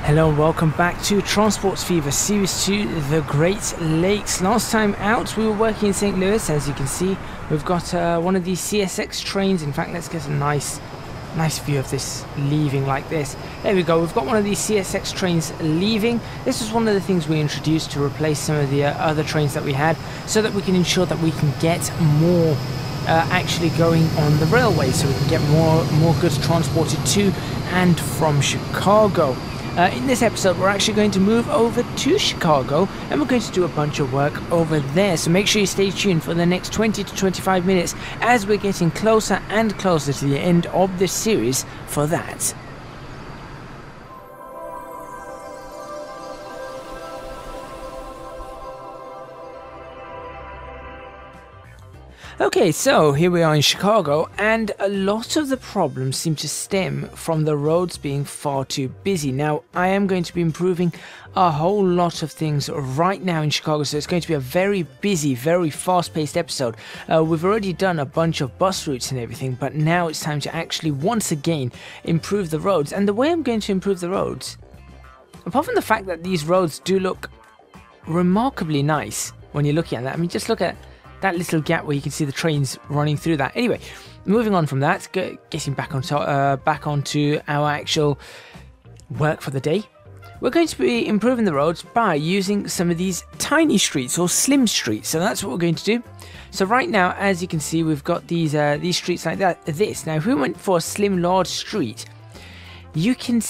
Hello and welcome back to Transports Fever Series 2, The Great Lakes. Last time out we were working in St. Louis. As you can see, we've got one of these CSX trains. In fact, let's get a nice view of this leaving like this. There we go, we've got one of these CSX trains leaving. This was one of the things we introduced to replace some of the other trains that we had, so that we can ensure that we can get more actually going on the railway, so we can get more goods transported to and from Chicago. In this episode, we're actually going to move over to Chicago, and we're going to do a bunch of work over there. So make sure you stay tuned for the next 20 to 25 minutes as we're getting closer and closer to the end of this series for that. Okay, so here we are in Chicago, and a lot of the problems seem to stem from the roads being far too busy. Now, I am going to be improving a whole lot of things right now in Chicago, so it's going to be a very busy, very fast-paced episode. We've already done a bunch of bus routes and everything, but now it's time to actually once again improve the roads. And the way I'm going to improve the roads, apart from the fact that these roads do look remarkably nice when you're looking at that, I mean, just look at that little gap where you can see the trains running through that. Anyway, moving on from that, getting back onto our actual work for the day. We're going to be improving the roads by using some of these tiny streets or slim streets. So that's what we're going to do. So right now, as you can see, we've got these streets like that. Now, if we went for a slim large street, you can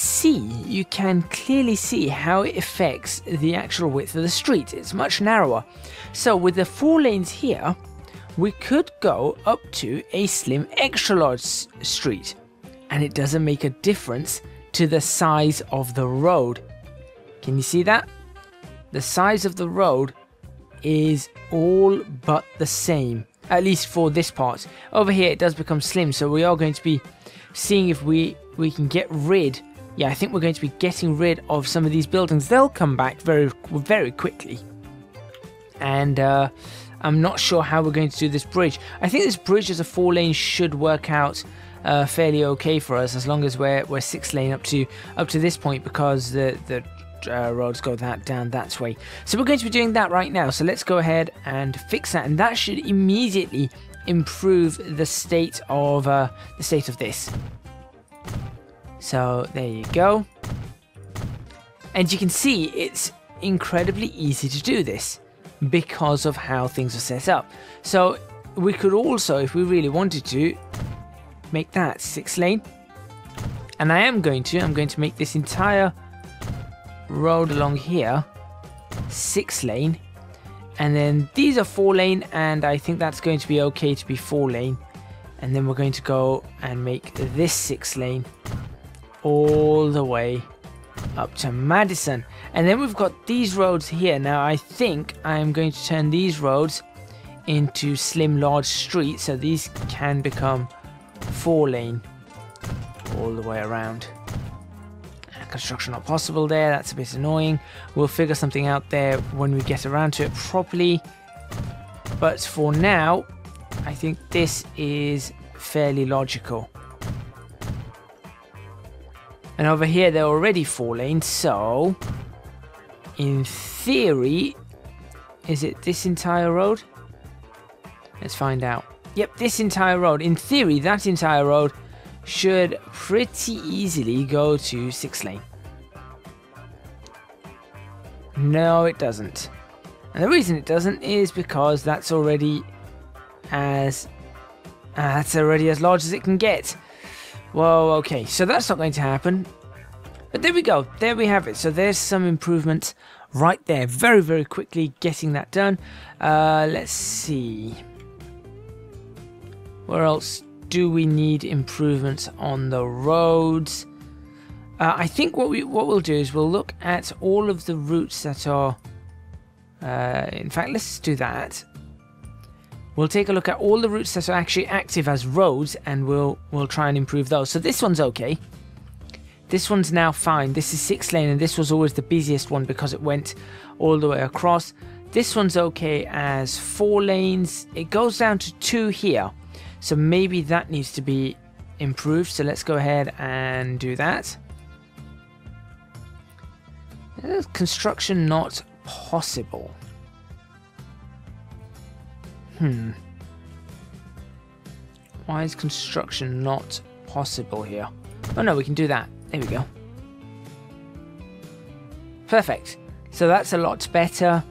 clearly see how it affects the actual width of the street. It's much narrower. So with the 4 lanes here, we could go up to a slim extra large street, and it doesn't make a difference to the size of the road. Can you see that? The size of the road is all but the same, at least for this part. Over here it does become slim, so we are going to be seeing if we can get rid. Yeah, I think we're going to be getting rid of some of these buildings. They'll come back very quickly. And I'm not sure how we're going to do this bridge. I think this bridge as a 4 lane should work out fairly okay for us, as long as we're 6 lane up to this point, because the roads go down that way. So we're going to be doing that right now. So let's go ahead and fix that, and that should immediately improve the state of this. So there you go, and you can see it's incredibly easy to do this because of how things are set up. So we could also, if we really wanted to, make that 6 lane, and I'm going to make this entire road along here 6 lane, and then these are 4 lane, and I think that's going to be okay to be 4 lane, and then we're going to go and make this 6 lane all the way up to Madison. And then we've got these roads here. Now I think I'm going to turn these roads into slim large streets, so these can become 4 lane all the way around. Construction not possible there, that's a bit annoying. We'll figure something out there when we get around to it properly, but for now I think this is fairly logical. And over here they're already 4 lanes, so in theory, is it this entire road? Let's find out. Yep, this entire road. In theory, that entire road should pretty easily go to 6 lane. No, it doesn't. And the reason it doesn't is because that's already as large as it can get. Well, okay, so that's not going to happen. But there we go. There we have it. So there's some improvements right there. Very, very quickly getting that done. Let's see. Where else do we need improvements on the roads? I think what we'll do is we'll look at all of the routes that are... in fact, let's do that. We'll take a look at all the routes that are actually active as roads, and we'll try and improve those. So this one's okay. This one's now fine. This is 6 lane, and this was always the busiest one because it went all the way across. This one's okay as 4 lanes. It goes down to 2 here. So maybe that needs to be improved. So let's go ahead and do that. Construction not possible. Why is construction not possible here? Oh no, we can do that. There we go. Perfect. So that's a lot better.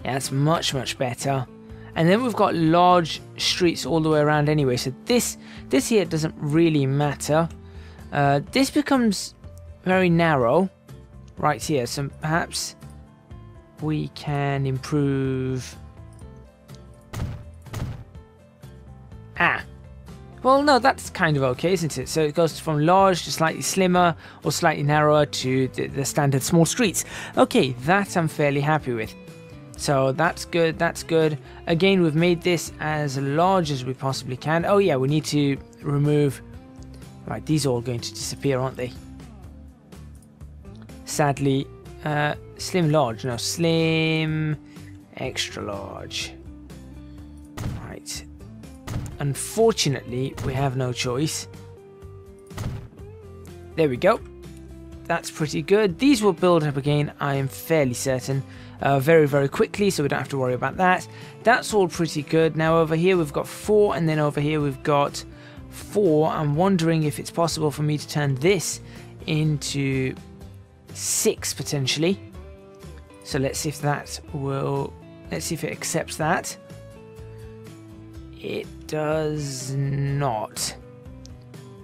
Yeah, that's much, much better. And then we've got large streets all the way around anyway. So this here doesn't really matter. This becomes very narrow right here. So perhaps we can improve... Well, no, that's kind of okay, isn't it? So it goes from large to slightly slimmer or slightly narrower to the standard small streets. Okay, that I'm fairly happy with. So that's good, that's good. Again, we've made this as large as we possibly can. Oh yeah, we need to remove... Right, these are all going to disappear, aren't they? Sadly, slim large, no, slim extra large. Right. Unfortunately, we have no choice. There we go. That's pretty good. These will build up again, I am fairly certain, very, very quickly, so we don't have to worry about that. That's all pretty good. Now over here we've got 4, and then over here we've got 4. I'm wondering if it's possible for me to turn this into 6 potentially. So let's see if that will... Let's see if it accepts that. It does not.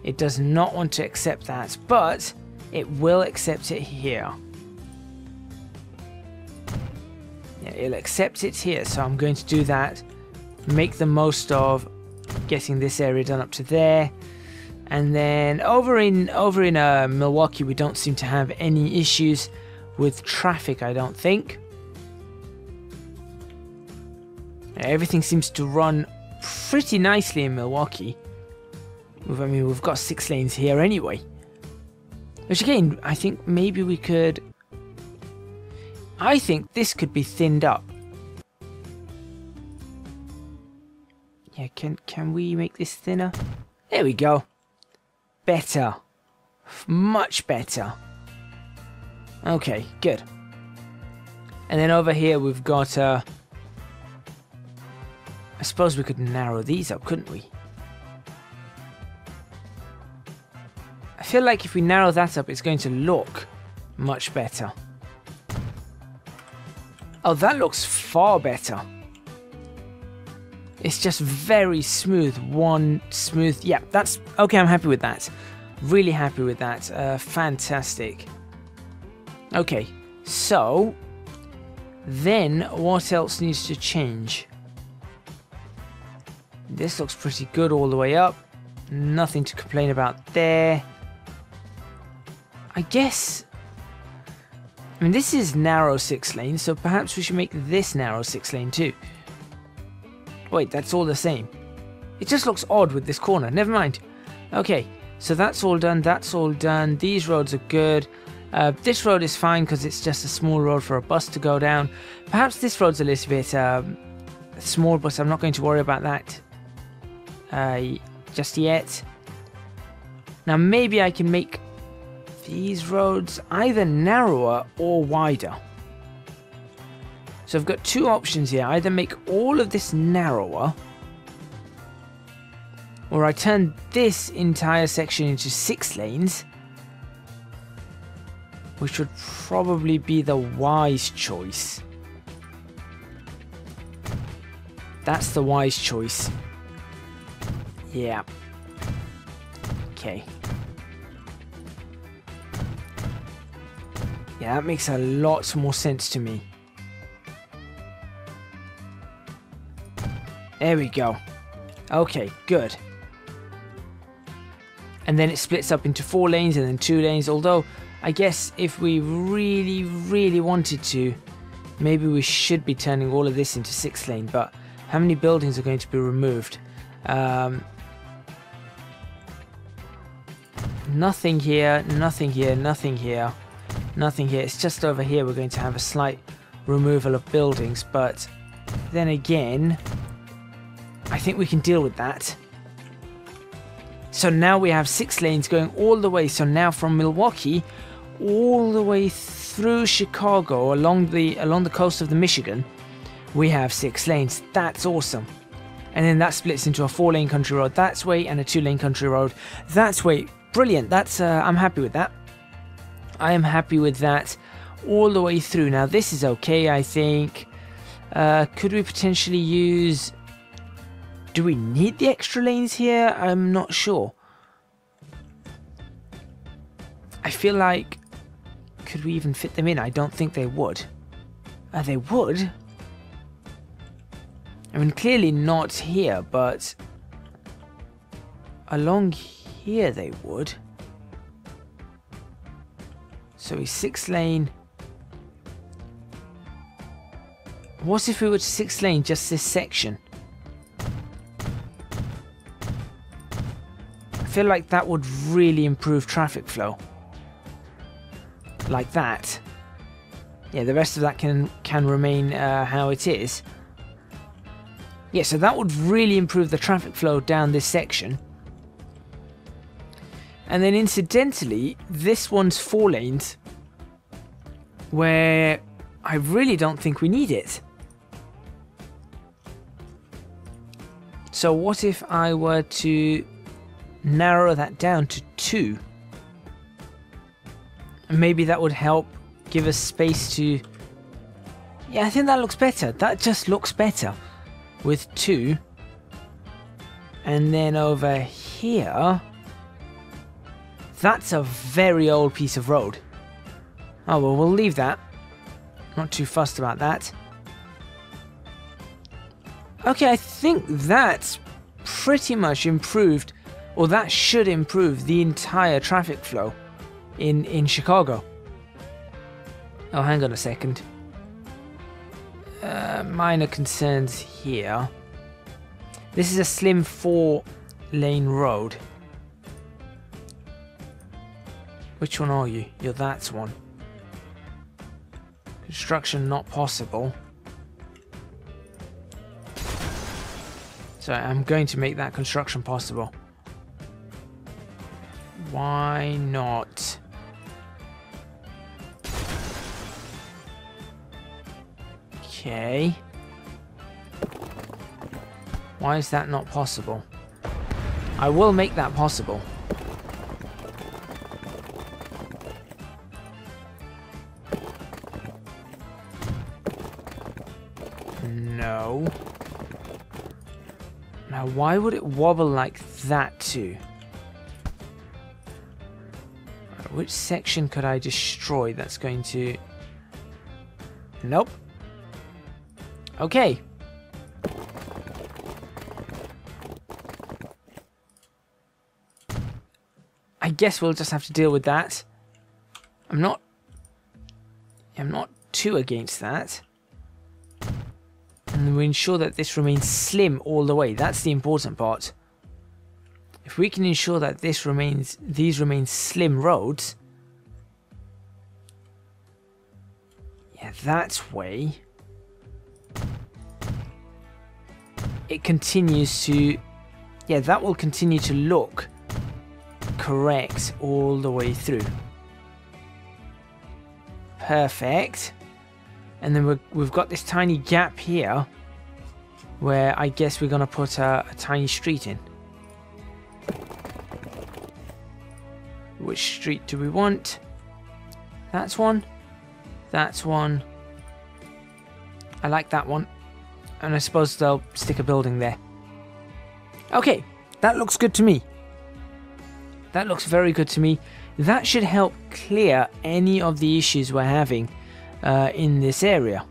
It does not want to accept that, but it will accept it here. Yeah, it'll accept it here, so I'm going to do that. Make the most of getting this area done up to there. And then over in Milwaukee, we don't seem to have any issues with traffic, I don't think. Everything seems to run pretty nicely in Milwaukee. I mean, we've got 6 lanes here anyway. Which again, I think maybe we could... I think this could be thinned up. Yeah, can we make this thinner? There we go. Better. Much better. Okay, good. And then over here we've got... I suppose we could narrow these up, couldn't we? I feel like if we narrow that up, it's going to look much better. Oh, that looks far better. It's just very smooth. One smooth... Yeah, that's... Okay, I'm happy with that. Really happy with that. Fantastic. Okay, so... Then, what else needs to change? This looks pretty good all the way up. Nothing to complain about there. I guess... I mean, this is narrow 6 lane, so perhaps we should make this narrow 6 lane too. Wait, that's all the same. It just looks odd with this corner. Never mind. Okay, so that's all done. That's all done. These roads are good. This road is fine because it's just a small road for a bus to go down. Perhaps this road's a little bit small, but I'm not going to worry about that just yet. Now maybe I can make these roads either narrower or wider. So I've got 2 options here. Either make all of this narrower, or I turn this entire section into 6 lanes, which would probably be the wise choice. That's the wise choice. Yeah. Okay. Yeah, that makes a lot more sense to me. There we go. Okay, good. And then it splits up into 4 lanes and then 2 lanes, although I guess if we really, really wanted to, maybe we should be turning all of this into 6 lane, but how many buildings are going to be removed? Nothing here, nothing here, nothing here, nothing here. It's just over here we're going to have a slight removal of buildings, but then again, I think we can deal with that. So now we have 6 lanes going all the way. So now from Milwaukee all the way through Chicago along the coast of the Michigan, we have 6 lanes. That's awesome. And then that splits into a 4-lane country road that's way and a 2-lane country road that's way. Brilliant. That's I'm happy with that. I am happy with that all the way through. Now this is okay, I think. Could we potentially use... Do we need the extra lanes here? I'm not sure. I feel like... Could we even fit them in? I don't think they would. They would? I mean, clearly not here, but... Along here they would. So he's 6-lane. What if we were to 6-lane just this section? I feel like that would really improve traffic flow. Like that. Yeah, the rest of that can remain how it is. Yeah, so that would really improve the traffic flow down this section. And then incidentally, this one's 4 lanes, where I really don't think we need it. So what if I were to narrow that down to 2? And maybe that would help give us space to... Yeah, I think that looks better. That just looks better with 2. And then over here... That's a very old piece of road. Oh, well, we'll leave that. Not too fussed about that. Okay, I think that's pretty much improved, or that should improve the entire traffic flow in Chicago. Oh, hang on a second. Minor concerns here. This is a slim 4-lane road. Which one are you? You're that one. Construction not possible. So I'm going to make that construction possible. Why not? Okay. Why is that not possible? I will make that possible. No. Now, why would it wobble like that too? Which section could I destroy that's going to... Nope. Okay. I guess we'll just have to deal with that. I'm not too against that. And we ensure that this remains slim all the way. That's the important part. If we can ensure that these remain slim roads, yeah, that way it continues to, yeah, that will continue to look correct all the way through. Perfect. And then we've got this tiny gap here where I guess we're going to put a tiny street in. Which street do we want? That's one. That's one. I like that one. And I suppose they'll stick a building there. Okay, that looks good to me. That looks very good to me. That should help clear any of the issues we're having in this area.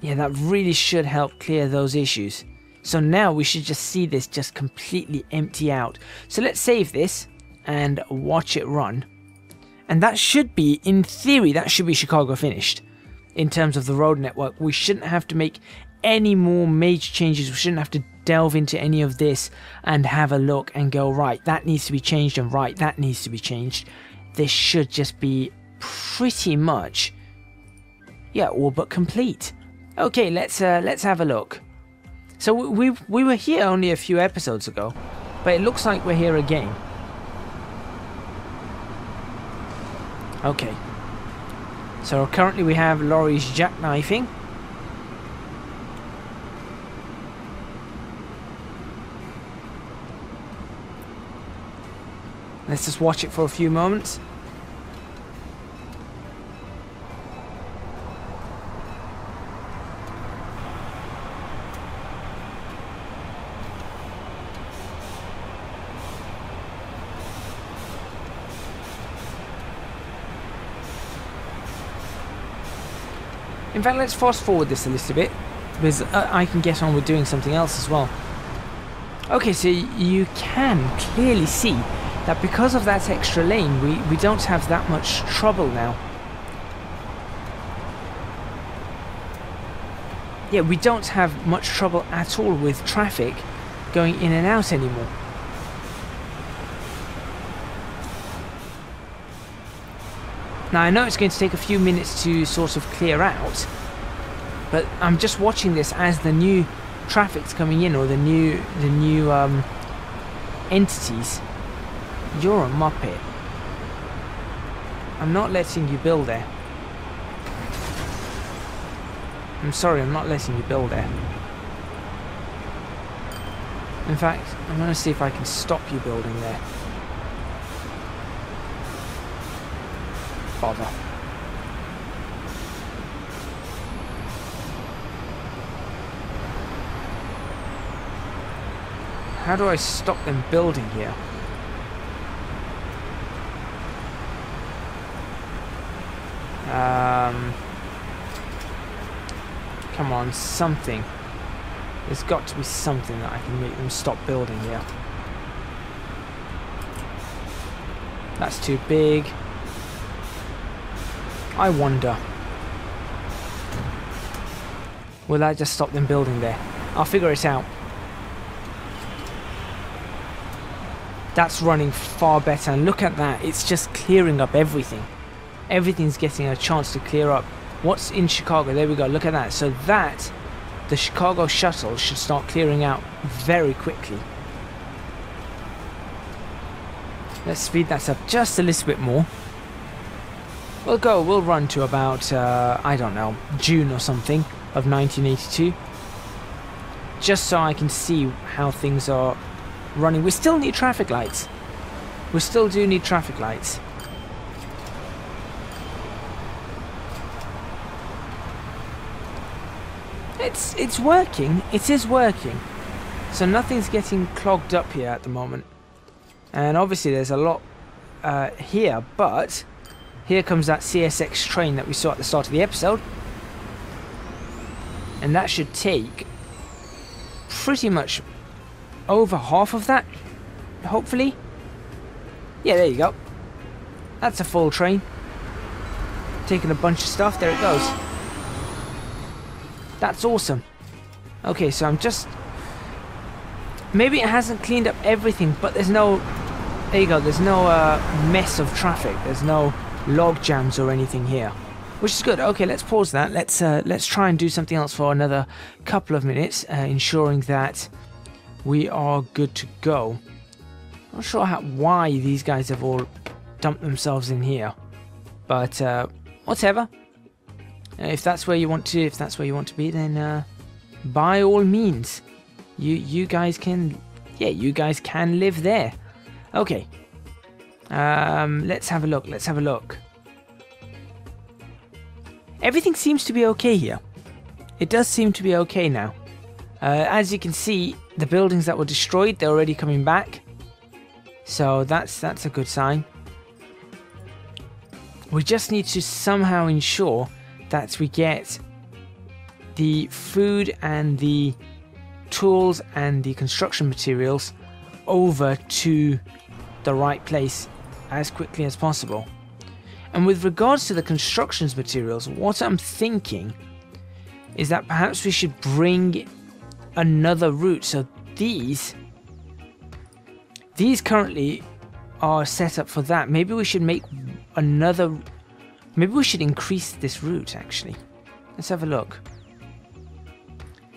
Yeah, that really should help clear those issues. So now we should just see this just completely empty out. So let's save this and watch it run. And that should be, in theory, that should be Chicago finished. In terms of the road network, we shouldn't have to make any more major changes. We shouldn't have to delve into any of this and have a look and go, right, that needs to be changed, and right, that needs to be changed. This should just be pretty much, yeah, all but complete. Okay, let's have a look. So we were here only a few episodes ago, but it looks like we're here again. Okay, So currently we have lorries jackknifing. Let's just watch it for a few moments. In fact, let's fast forward this a little bit, because I can get on with doing something else as well. Okay, so you can clearly see that because of that extra lane, we don't have that much trouble now. Yeah, we don't have much trouble at all with traffic going in and out anymore. Now I know it's going to take a few minutes to sort of clear out, but I'm just watching this as the new traffic's coming in, or the new entities. You're a muppet. I'm not letting you build there. I'm sorry, I'm not letting you build there. In fact, I'm going to see if I can stop you building there. Bother. How do I stop them building here? Come on, something. There's got to be something that I can make them stop building here. That's too big. I wonder. Will that just stop them building there? I'll figure it out. That's running far better, and look at that, it's just clearing up everything. Everything's getting a chance to clear up. What's in Chicago? There we go, look at that. So that, the Chicago shuttle should start clearing out very quickly. Let's speed that up just a little bit more. We'll run to about, I don't know, June or something of 1982. Just so I can see how things are running. We still need traffic lights. We still do need traffic lights. It's working. It is working. So nothing's getting clogged up here at the moment. And obviously there's a lot here, but here comes that CSX train that we saw at the start of the episode. And that should take pretty much over half of that, hopefully. Yeah, there you go. That's a full train. Taking a bunch of stuff. There it goes. That's awesome. Okay, so I'm just... Maybe it hasn't cleaned up everything, but there's no... There you go. There's no mess of traffic. There's no log jams or anything here, which is good. Okay, let's pause that. Let's try and do something else for another couple of minutes, ensuring that we are good to go. Not sure why these guys have all dumped themselves in here, but whatever. If that's where you want to be, then by all means, you guys can, yeah, you guys can live there. Okay. Let's have a look. Let's have a look. Everything seems to be okay here. It does seem to be okay now. As you can see, the buildings that were destroyed, they're already coming back. So that's a good sign. We just need to somehow ensure that we get the food and the tools and the construction materials over to the right place as quickly as possible. And with regards to the construction materials, what I'm thinking is that perhaps we should bring another route. So these currently are set up for that. Maybe we should make another... Maybe we should increase this route, actually. Let's have a look.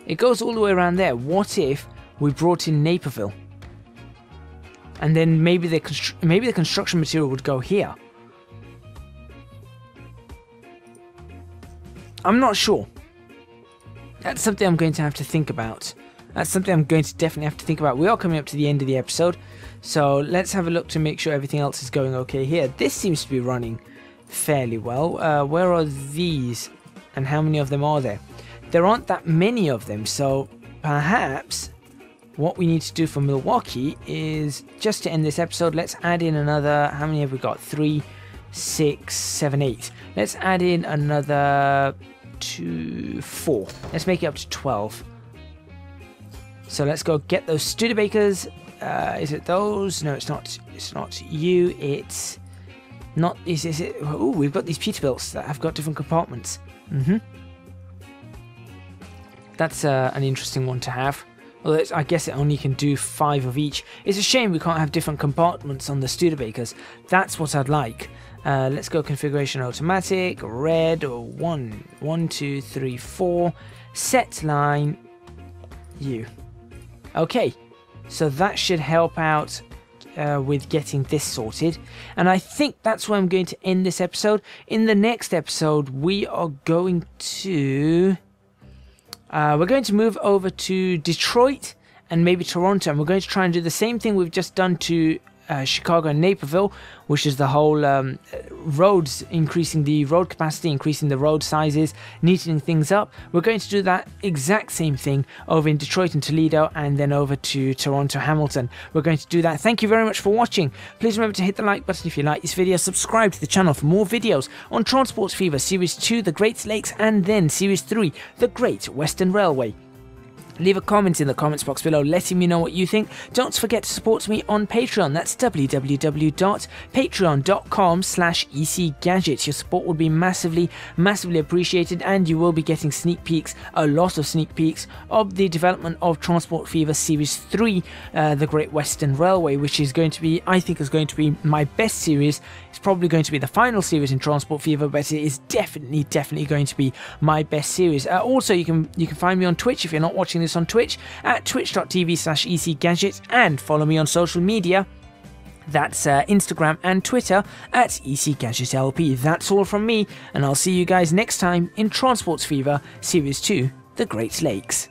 It goes all the way around there. What if we brought in Naperville? And then maybe the construction material would go here. I'm not sure. That's something I'm going to have to think about. That's something I'm going to definitely have to think about. We are coming up to the end of the episode, so let's have a look to make sure everything else is going okay here. This seems to be running fairly well. Where are these, and how many of them are there? There aren't that many of them, so perhaps what we need to do for Milwaukee is, just to end this episode, let's add in another, how many have we got? 3, 6, 7, 8. Let's add in another 2, 4. Let's make it up to 12. So let's go get those Studebakers. Is it those? No, it's not. It's not you. It's not. Is it? Oh, we've got these Peterbilts that have got different compartments. That's an interesting one to have. Well, I guess it only can do 5 of each. It's a shame we can't have different compartments on the Studebakers. That's what I'd like. Let's go configuration automatic, red, 1, 2, 3, 4, set line, U. Okay, so that should help out with getting this sorted, and I think that's where I'm going to end this episode. In the next episode, we are going to move over to Detroit and maybe Toronto, and we're going to try and do the same thing we've just done to Chicago and Naperville, which is the whole roads, increasing the road capacity, increasing the road sizes, neatening things up. We're going to do that exact same thing over in Detroit and Toledo, and then over to Toronto, Hamilton. We're going to do that. Thank you very much for watching. Please remember to hit the like button if you like this video, subscribe to the channel for more videos on Transport Fever Series 2, the Great Lakes, and then Series 3, the Great Western Railway. Leave a comment in the comments box below letting me know what you think. Don't forget to support me on Patreon. That's www.patreon.com/ECGadget. Your support would be massively appreciated, and you will be getting sneak peeks, a lot of sneak peeks, of the development of Transport Fever Series 3, the Great Western Railway, which is going to be, I think, is going to be my best series. It's probably going to be the final series in Transport Fever, but it is definitely going to be my best series. Also, you can find me on Twitch if you're not watching this on Twitch at twitch.tv/ECGadget, and follow me on social media. That's Instagram and Twitter at ECGadgetLP. That's all from me, and I'll see you guys next time in Transport Fever Series 2, the Great Lakes.